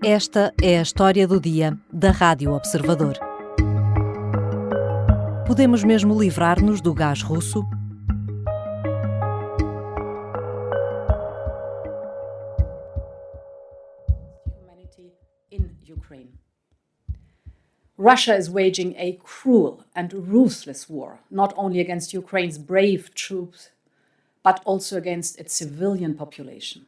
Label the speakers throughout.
Speaker 1: Esta é a história do dia da Rádio Observador. Podemos mesmo livrar-nos do gás russo?
Speaker 2: In Ukraine. Russia is waging a cruel and ruthless war, not only against Ukraine's brave troops, but also against its civilian population.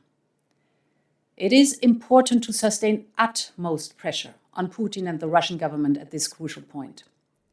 Speaker 2: It is important to sustain utmost pressure on Putin and the Russian government at this crucial point.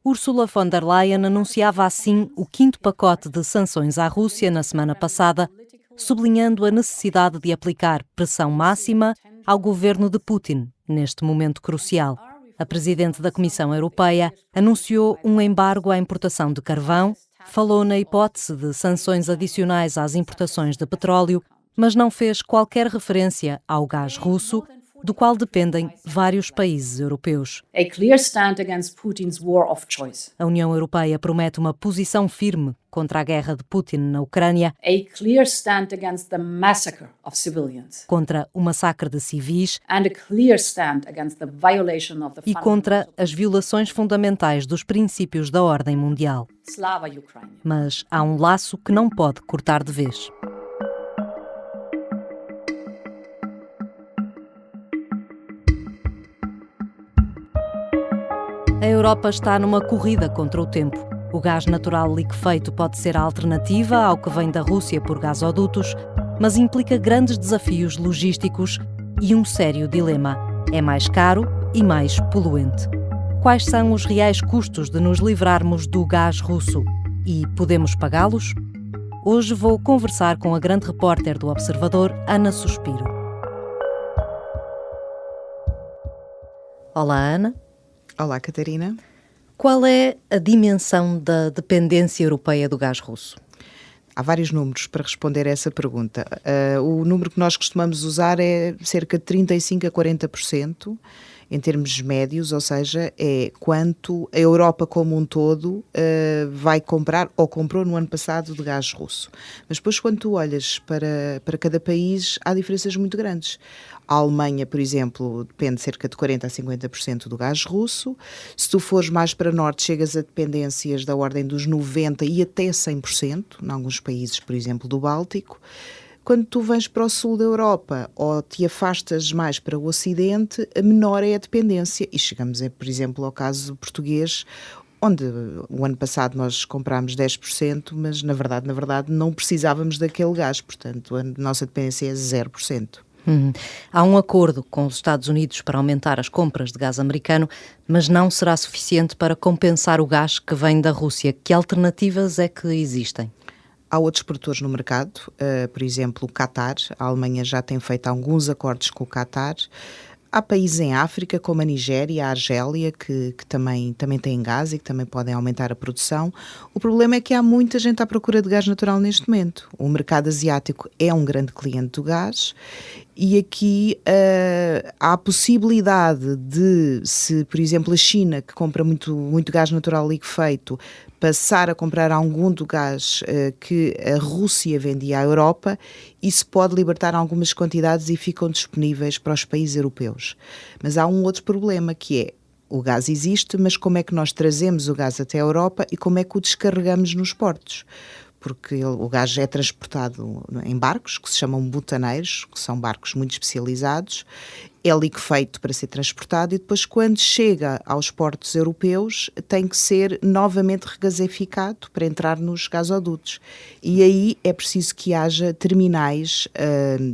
Speaker 1: Ursula von der Leyen anunciava assim o 5º pacote de sanções à Rússia na semana passada, sublinhando a necessidade de aplicar pressão máxima ao governo de Putin neste momento crucial. A presidente da Comissão Europeia anunciou um embargo à importação de carvão, falou na hipótese de sanções adicionais às importações de petróleo, mas não fez qualquer referência ao gás russo, do qual dependem vários países europeus.
Speaker 2: A clear stand against Putin's war of choice.
Speaker 1: A União Europeia promete uma posição firme contra a guerra de Putin na Ucrânia,
Speaker 2: A clear stand against the massacre of civilians.
Speaker 1: contra o massacre de civis
Speaker 2: And a clear stand against the violation of the
Speaker 1: e contra as violações fundamentais dos princípios da ordem mundial.
Speaker 2: Slava Ukraine.
Speaker 1: Mas há um laço que não pode cortar de vez. A Europa está numa corrida contra o tempo. O gás natural liquefeito pode ser a alternativa ao que vem da Rússia por gasodutos, mas implica grandes desafios logísticos e um sério dilema. É mais caro e mais poluente. Quais são os reais custos de nos livrarmos do gás russo? E podemos pagá-los? Hoje vou conversar com a grande repórter do Observador, Ana Suspiro. Olá, Ana.
Speaker 3: Olá, Catarina.
Speaker 1: Qual é a dimensão da dependência europeia do gás russo?
Speaker 3: Há vários números para responder a essa pergunta. O número que nós costumamos usar é cerca de 35% a 40%, em termos médios, ou seja, é quanto a Europa como um todo vai comprar ou comprou no ano passado de gás russo. Mas depois, quando tu olhas para cada país, há diferenças muito grandes. A Alemanha, por exemplo, depende cerca de 40% a 50% do gás russo. Se tu fores mais para norte, chegas a dependências da ordem dos 90% e até 100%, em alguns países, por exemplo, do Báltico. Quando tu vens para o sul da Europa ou te afastas mais para o ocidente, menor é a dependência. E chegamos, por exemplo, ao caso português, onde o ano passado nós comprámos 10%, mas na verdade não precisávamos daquele gás. Portanto, a nossa dependência é 0%.
Speaker 1: Há um acordo com os Estados Unidos para aumentar as compras de gás americano, mas não será suficiente para compensar o gás que vem da Rússia. Que alternativas é que existem?
Speaker 3: Há outros produtores no mercado, por exemplo, o Qatar. A Alemanha já tem feito alguns acordos com o Qatar. Há países em África, como a Nigéria, a Argélia, que também têm gás e que também podem aumentar a produção. O problema é que há muita gente à procura de gás natural neste momento. O mercado asiático é um grande cliente do gás e aqui há a possibilidade de, se, por exemplo, a China, que compra muito gás natural liquefeito, passar a comprar algum do gás que a Rússia vendia à Europa, isso pode libertar algumas quantidades e ficam disponíveis para os países europeus. Mas há um outro problema que é, o gás existe, mas como é que nós trazemos o gás até a Europa e como é que o descarregamos nos portos? Porque o gás é transportado em barcos, que se chamam butaneiros, que são barcos muito especializados, é liquefeito para ser transportado e depois, quando chega aos portos europeus, tem que ser novamente regasificado para entrar nos gasodutos. E aí é preciso que haja terminais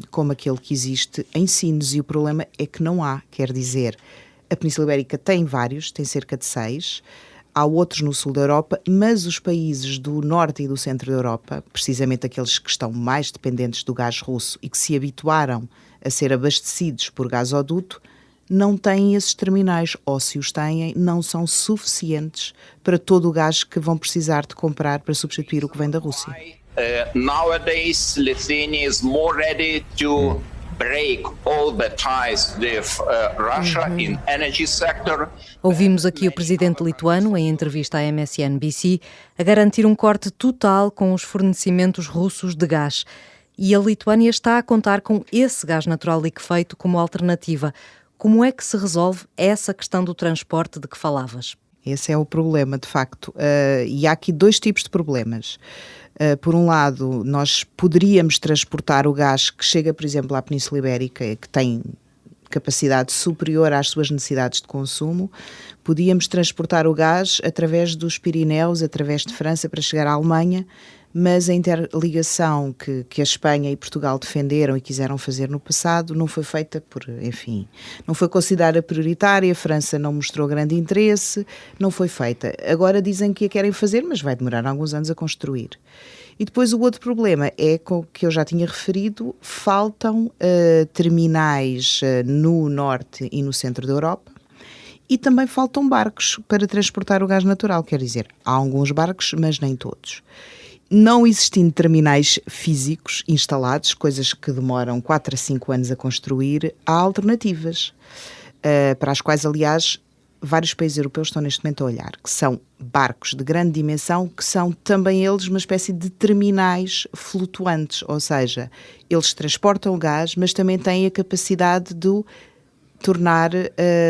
Speaker 3: como aquele que existe em Sines, e o problema é que não há, quer dizer, a Península Ibérica tem vários, tem cerca de 6, há outros no sul da Europa, mas os países do norte e do centro da Europa, precisamente aqueles que estão mais dependentes do gás russo e que se habituaram a ser abastecidos por gasoduto, não têm esses terminais, ou se os têm, não são suficientes para todo o gás que vão precisar de comprar para substituir o que vem da Rússia.
Speaker 4: Nowadays, Lithuania is more ready to break all the ties with Russia in energy sector.
Speaker 1: Ouvimos aqui o presidente lituano, em entrevista à MSNBC, a garantir um corte total com os fornecimentos russos de gás. E a Lituânia está a contar com esse gás natural liquefeito como alternativa. Como é que se resolve essa questão do transporte de que falavas?
Speaker 3: Esse é o problema, de facto. E há aqui dois tipos de problemas. Por um lado, nós poderíamos transportar o gás que chega, por exemplo, à Península Ibérica, que tem capacidade superior às suas necessidades de consumo. Podíamos transportar o gás através dos Pirineus, através de França, para chegar à Alemanha, mas a interligação que a Espanha e Portugal defenderam e quiseram fazer no passado não foi feita não foi considerada prioritária, a França não mostrou grande interesse, não foi feita. Agora dizem que a querem fazer, mas vai demorar alguns anos a construir. E depois o outro problema é, que eu já tinha referido, faltam terminais no norte e no centro da Europa, e também faltam barcos para transportar o gás natural, quer dizer, há alguns barcos, mas nem todos. Não existindo terminais físicos instalados, coisas que demoram 4 a 5 anos a construir, há alternativas, para as quais, aliás, vários países europeus estão neste momento a olhar, que são barcos de grande dimensão, que são também eles uma espécie de terminais flutuantes, ou seja, eles transportam o gás, mas também têm a capacidade de o tornar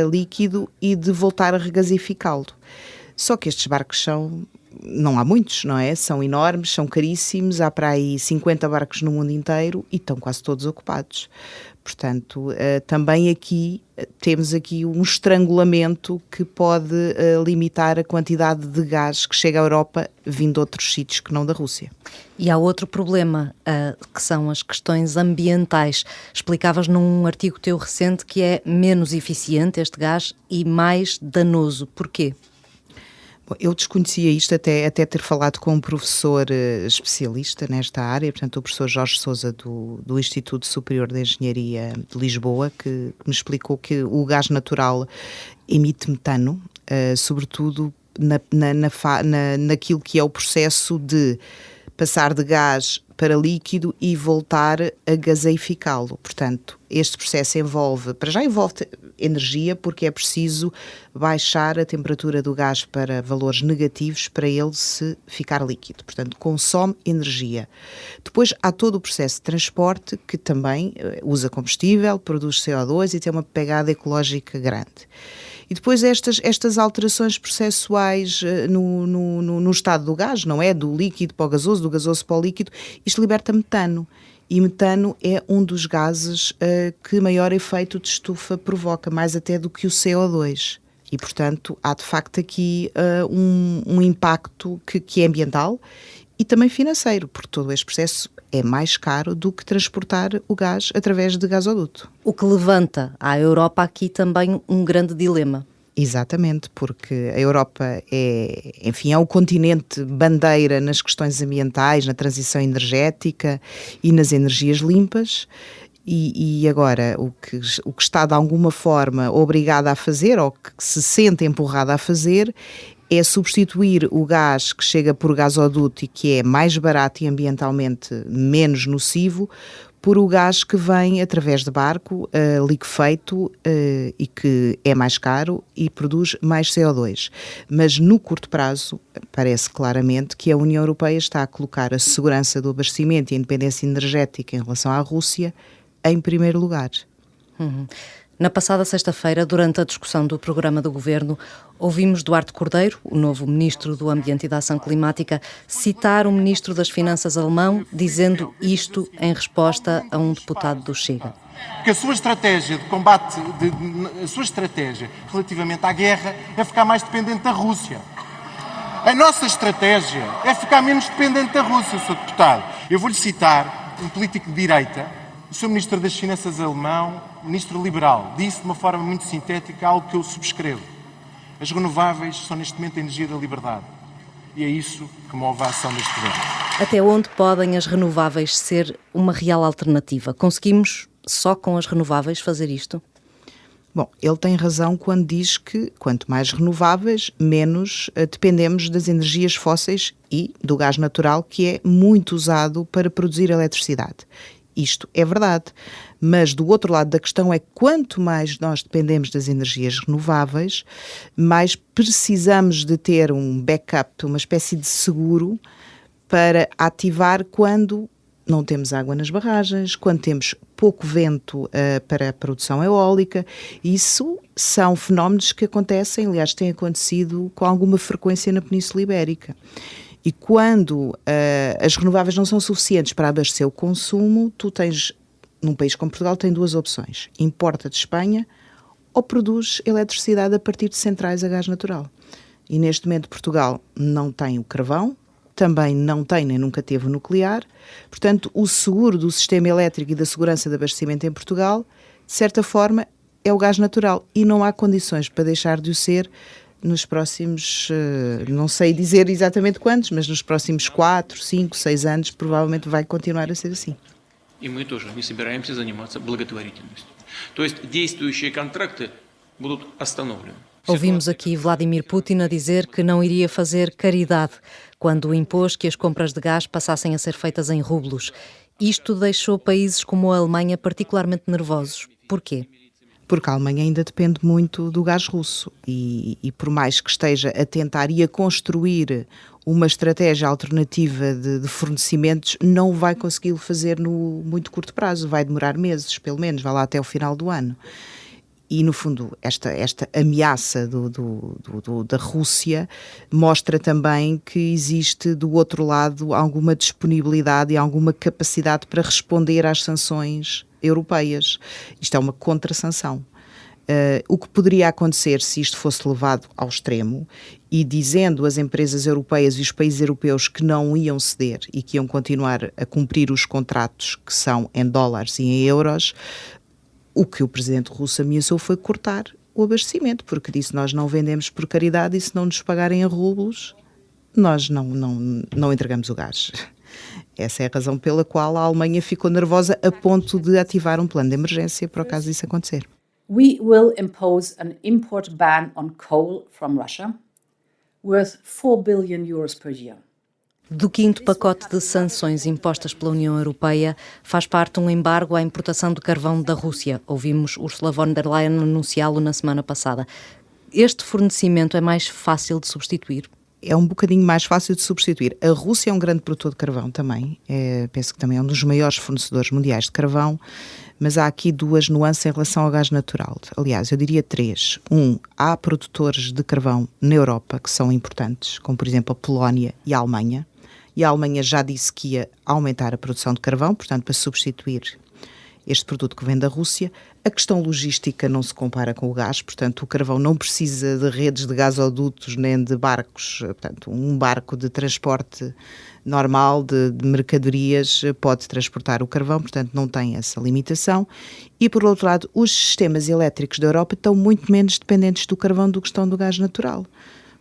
Speaker 3: líquido e de voltar a regasificá-lo. Só que estes barcos não há muitos, não é? São enormes, são caríssimos, há para aí 50 barcos no mundo inteiro e estão quase todos ocupados. Portanto, também temos aqui um estrangulamento que pode limitar a quantidade de gás que chega à Europa vindo de outros sítios que não da Rússia.
Speaker 1: E há outro problema, que são as questões ambientais. Explicavas num artigo teu recente que é menos eficiente este gás e mais danoso. Porquê?
Speaker 3: Eu desconhecia isto até ter falado com um professor especialista nesta área, portanto o professor Jorge Sousa do Instituto Superior de Engenharia de Lisboa, que me explicou que o gás natural emite metano, sobretudo naquilo que é o processo de passar de gás para líquido e voltar a gaseificá-lo. Portanto, este processo envolve energia, porque é preciso baixar a temperatura do gás para valores negativos para ele se ficar líquido. Portanto, consome energia. Depois há todo o processo de transporte que também usa combustível, produz CO2 e tem uma pegada ecológica grande. E depois estas alterações processuais no estado do gás, não é? Do líquido para o gasoso, do gasoso para o líquido, isto liberta metano. E metano é um dos gases que maior efeito de estufa provoca, mais até do que o CO2. E, portanto, há de facto aqui um impacto que é ambiental e também financeiro, porque todo este processo é mais caro do que transportar o gás através de gasoduto.
Speaker 1: O que levanta à Europa aqui também um grande dilema.
Speaker 3: Exatamente, porque a Europa é o continente bandeira nas questões ambientais, na transição energética e nas energias limpas. E agora o que está de alguma forma obrigada a fazer, ou que se sente empurrada a fazer, é substituir o gás que chega por gasoduto e que é mais barato e ambientalmente menos nocivo, por o gás que vem através de barco, liquefeito, e que é mais caro e produz mais CO2. Mas no curto prazo, parece claramente que a União Europeia está a colocar a segurança do abastecimento e a independência energética em relação à Rússia em primeiro lugar.
Speaker 1: Na passada sexta-feira, durante a discussão do programa do Governo, ouvimos Duarte Cordeiro, o novo Ministro do Ambiente e da Ação Climática, citar o Ministro das Finanças alemão, dizendo isto em resposta a um deputado do Chega.
Speaker 5: Que a sua estratégia de combate, a sua estratégia relativamente à guerra é ficar mais dependente da Rússia. A nossa estratégia é ficar menos dependente da Rússia, Sr. Deputado. Eu vou-lhe citar um político de direita, o Sr. Ministro das Finanças alemão, Ministro liberal, disse de uma forma muito sintética algo que eu subscrevo. As renováveis são neste momento a energia da liberdade. E é isso que move a ação deste governo.
Speaker 1: Até onde podem as renováveis ser uma real alternativa? Conseguimos só com as renováveis fazer isto?
Speaker 3: Bom, ele tem razão quando diz que quanto mais renováveis, menos dependemos das energias fósseis e do gás natural, que é muito usado para produzir eletricidade. Isto é verdade, mas do outro lado da questão é que quanto mais nós dependemos das energias renováveis, mais precisamos de ter um backup, uma espécie de seguro para ativar quando não temos água nas barragens, quando temos pouco vento para a produção eólica. Isso são fenómenos que acontecem, aliás, têm acontecido com alguma frequência na Península Ibérica. E quando as renováveis não são suficientes para abastecer o consumo, tu tens, num país como Portugal, tem duas opções: importa de Espanha ou produz eletricidade a partir de centrais a gás natural. E neste momento Portugal não tem o carvão, também não tem nem nunca teve o nuclear. Portanto, o seguro do sistema elétrico e da segurança de abastecimento em Portugal, de certa forma, é o gás natural, e não há condições para deixar de o ser nos próximos, não sei dizer exatamente quantos, mas nos próximos 4, 5, 6 anos provavelmente vai continuar a ser assim.
Speaker 6: И мы тоже не собираемся заниматься благотворительностью. То есть действующие контракты будут остановлены.
Speaker 1: Ouvimos aqui Vladimir Putin a dizer que não iria fazer caridade quando impôs que as compras de gás passassem a ser feitas em rublos. Isto deixou países como a Alemanha particularmente nervosos. Porquê?
Speaker 3: Porque a Alemanha ainda depende muito do gás russo e por mais que esteja a tentar e a construir uma estratégia alternativa de fornecimentos, não vai conseguir fazer no muito curto prazo, vai demorar meses, pelo menos, vai lá até o final do ano. E, no fundo, esta ameaça da Rússia mostra também que existe, do outro lado, alguma disponibilidade e alguma capacidade para responder às sanções europeias. Isto é uma contra-sanção. O que poderia acontecer se isto fosse levado ao extremo e dizendo às empresas europeias e os países europeus que não iam ceder e que iam continuar a cumprir os contratos que são em dólares e em euros, o que o presidente russo ameaçou foi cortar o abastecimento, porque disse: nós não vendemos por caridade e se não nos pagarem em rublos, nós não entregamos o gás. Essa é a razão pela qual a Alemanha ficou nervosa a ponto de ativar um plano de emergência para o caso disso acontecer.
Speaker 2: We will impose an import ban on coal from Russia worth 4 billion euros per year.
Speaker 1: Do 5º pacote de sanções impostas pela União Europeia faz parte um embargo à importação de carvão da Rússia. Ouvimos Ursula von der Leyen anunciá-lo na semana passada. Este fornecimento é mais fácil de substituir?
Speaker 3: É um bocadinho mais fácil de substituir. A Rússia é um grande produtor de carvão também. Penso que também é um dos maiores fornecedores mundiais de carvão, mas há aqui duas nuances em relação ao gás natural. Aliás, eu diria 3. Há produtores de carvão na Europa que são importantes, como por exemplo a Polónia e a Alemanha. E a Alemanha já disse que ia aumentar a produção de carvão, portanto, para substituir este produto que vem da Rússia. A questão logística não se compara com o gás, portanto, o carvão não precisa de redes de gasodutos nem de barcos. Portanto, um barco de transporte normal de mercadorias pode transportar o carvão, portanto, não tem essa limitação. E, por outro lado, os sistemas elétricos da Europa estão muito menos dependentes do carvão do que estão do gás natural.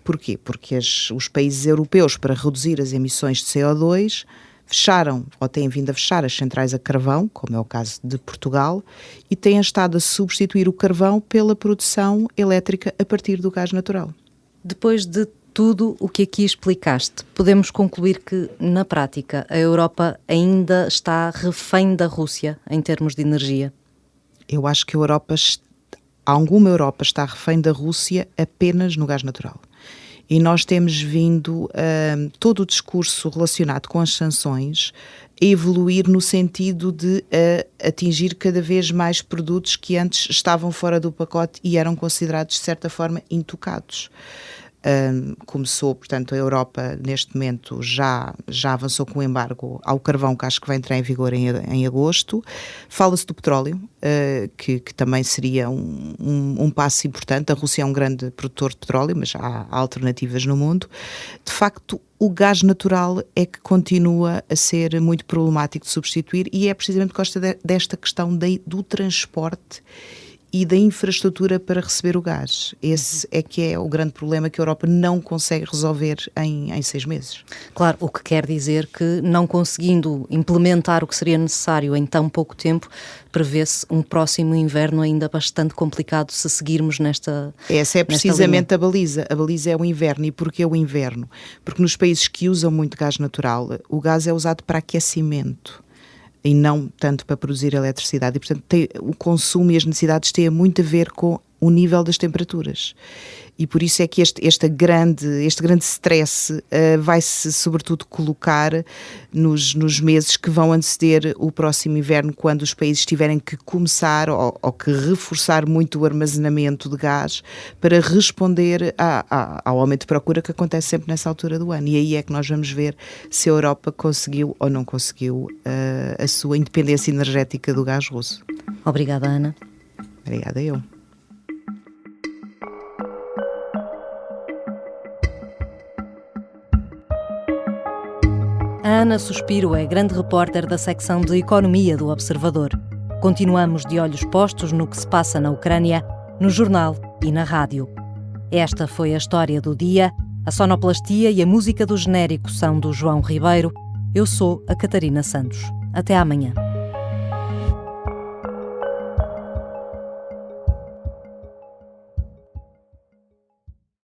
Speaker 3: Porquê? Porque os países europeus, para reduzir as emissões de CO2, fecharam ou têm vindo a fechar as centrais a carvão, como é o caso de Portugal, e têm estado a substituir o carvão pela produção elétrica a partir do gás natural.
Speaker 1: Depois de tudo o que aqui explicaste, podemos concluir que, na prática, a Europa ainda está refém da Rússia em termos de energia?
Speaker 3: Eu acho que alguma Europa está refém da Rússia apenas no gás natural. E nós temos vindo todo o discurso relacionado com as sanções a evoluir no sentido de atingir cada vez mais produtos que antes estavam fora do pacote e eram considerados, de certa forma, intocados. Começou, portanto, a Europa neste momento já avançou com o embargo ao carvão, que acho que vai entrar em vigor em agosto. Fala-se do petróleo, que também seria um passo importante. A Rússia é um grande produtor de petróleo, mas há alternativas no mundo. De facto, o gás natural é que continua a ser muito problemático de substituir, e é precisamente por causa desta questão do transporte e da infraestrutura para receber o gás. Esse é que é o grande problema que a Europa não consegue resolver em 6 meses.
Speaker 1: Claro, o que quer dizer que, não conseguindo implementar o que seria necessário em tão pouco tempo, prevê-se um próximo inverno ainda bastante complicado se seguirmos nesta
Speaker 3: Essa é precisamente a baliza. A baliza é o inverno. E porquê o inverno? Porque nos países que usam muito gás natural, o gás é usado para aquecimento e não tanto para produzir eletricidade, e portanto o consumo e as necessidades têm muito a ver com o nível das temperaturas. E por isso é que este grande stress vai-se sobretudo colocar nos meses que vão anteceder o próximo inverno, quando os países tiverem que começar ou que reforçar muito o armazenamento de gás para responder ao aumento de procura que acontece sempre nessa altura do ano. E aí é que nós vamos ver se a Europa conseguiu ou não conseguiu a sua independência energética do gás russo.
Speaker 1: Obrigada, Ana.
Speaker 3: Obrigada eu.
Speaker 1: A Ana Suspiro é grande repórter da secção de Economia do Observador. Continuamos de olhos postos no que se passa na Ucrânia, no jornal e na rádio. Esta foi a história do dia. A sonoplastia e a música do genérico são do João Ribeiro. Eu sou a Catarina Santos. Até amanhã.